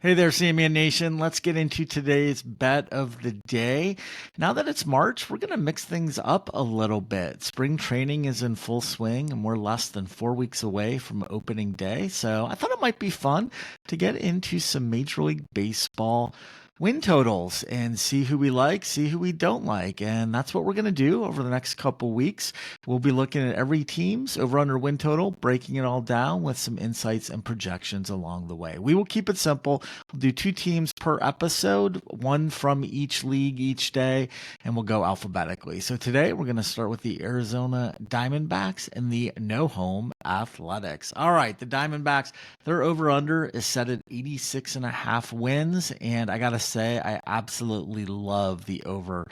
Hey there, CME Nation. Let's get into today's bet of the day. Now that it's March, we're going to mix things up a little bit. Spring training is in full swing, and we're less than 4 weeks away from opening day. So I thought it might be fun to get into some Major League Baseball win totals and see who we like, see who we don't like. And that's what we're going to do over the next couple weeks. We'll be looking at every team's over under win total, breaking it all down with some insights and projections along the way. We will keep it simple. We'll do 2 teams per episode, one from each league each day, and we'll go alphabetically. So today we're going to start with the Arizona Diamondbacks and the No Home Athletics. All right, the Diamondbacks, their over under is set at 86.5 wins, and I got to say, I absolutely love the over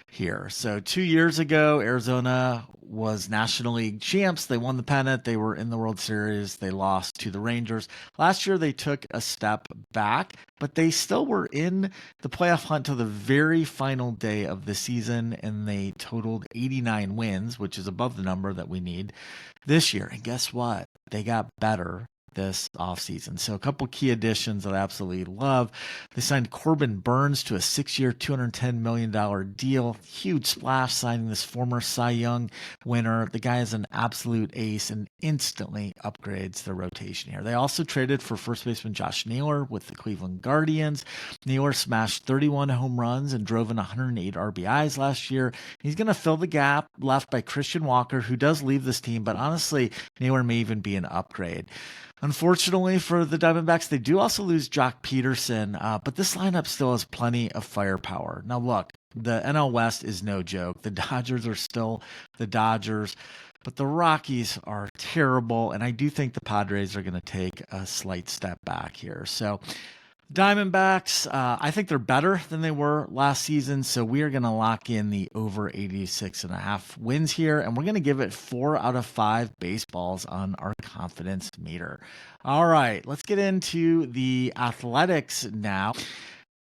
here. So 2 years ago, Arizona was National League champs. They won the pennant. They were in the World Series. They lost to the Rangers. Last year, they took a step back, but they still were in the playoff hunt till the very final day of the season, and they totaled 89 wins, which is above the number that we need this year. And guess what? They got better this offseason. So a couple key additions that I absolutely love. They signed Corbin Burnes to a 6-year, $210 million deal. Huge splash signing this former Cy Young winner. The guy is an absolute ace and instantly upgrades their rotation here. They also traded for first baseman Josh Naylor with the Cleveland Guardians. Naylor smashed 31 home runs and drove in 108 RBIs last year. He's going to fill the gap left by Christian Walker, who does leave this team, but honestly, Naylor may even be an upgrade. Unfortunately for the Diamondbacks, they do also lose Jock Peterson, but this lineup still has plenty of firepower. Now, look, the NL West is no joke. The Dodgers are still the Dodgers, but the Rockies are terrible, and I do think the Padres are going to take a slight step back here. So Diamondbacks, I think they're better than they were last season, so we are going to lock in the over 86.5 wins here, and we're going to give it 4 out of 5 baseballs on our confidence meter. All right, let's get into the Athletics now.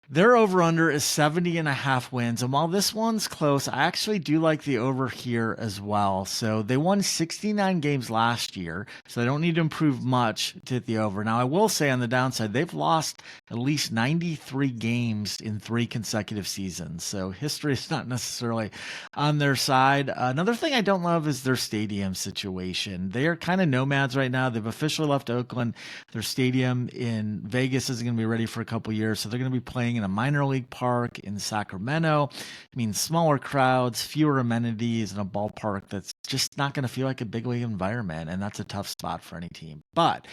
Their over-under is 70.5 wins, and while this one's close, I actually do like the over here as well. So they won 69 games last year, so they don't need to improve much to hit the over. Now, I will say on the downside, they've lost at least 93 games in 3 consecutive seasons, so history is not necessarily on their side. Another thing I don't love is their stadium situation. They are kind of nomads right now. They've officially left Oakland. Their stadium in Vegas isn't going to be ready for a couple years, so they're going to be playing in a minor league park in Sacramento. It means smaller crowds, fewer amenities, and a ballpark that's just not going to feel like a big league environment, and that's a tough spot for any team. But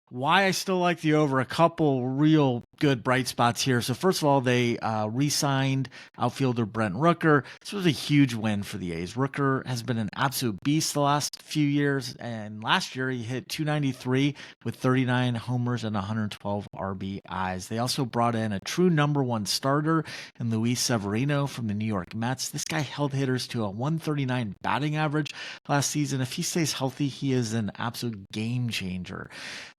why I still like the over, a couple real good bright spots here. So first of all, they re-signed outfielder Brent Rooker. This was a huge win for the A's. Rooker has been an absolute beast the last few years, and last year he hit 293 with 39 homers and 112 RBIs. They also brought in a true number 1 starter in Luis Severino from the New York Mets. This guy held hitters to a 139 batting average last season. If he stays healthy, he is an absolute game changer.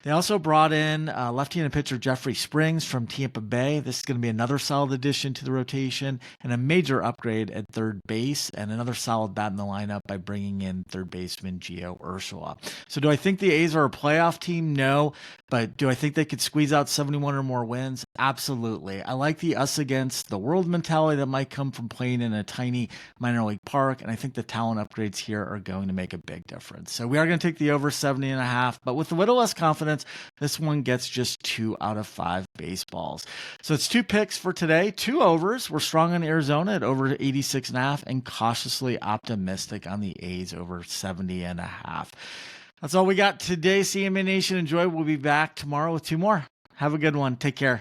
They also brought in left-handed pitcher Jeffrey Springs from Tampa Bay. This is going to be another solid addition to the rotation and a major upgrade at third base, and another solid bat in the lineup by bringing in third baseman Gio Urshela. So do I think the A's are a playoff team? No. But do I think they could squeeze out 71 or more wins? Absolutely. I like the us against the world mentality that might come from playing in a tiny minor league park, and I think the talent upgrades here are going to make a big difference. So we are going to take the over 70.5, but with a little less confidence, this one gets just 2 out of 5 baseballs. So it's 2 picks for today, 2 overs. We're strong on Arizona at over 86.5 and cautiously optimistic on the A's over 70.5. That's all we got today, CMA Nation. Enjoy. We'll be back tomorrow with 2 more. Have a good one. Take care.